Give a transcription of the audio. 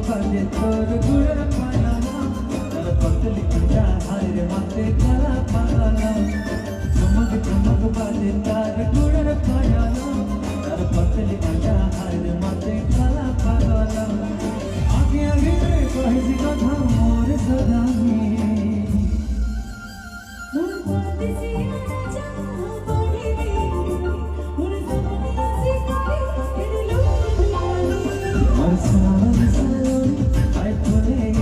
बाजे तोर गुड़ पाना तर पतली कुंडा हरे माथे काला पाना चमक चमक बाजे तार गुड़ पाना तर पतली कुंडा हरे माथे काला पाना आगे आगे कहि दी कथा मोर सदानी मोर बात से आजा पढ़ी दे मोर सपना से करे तेरे लोग मोर सावन I pray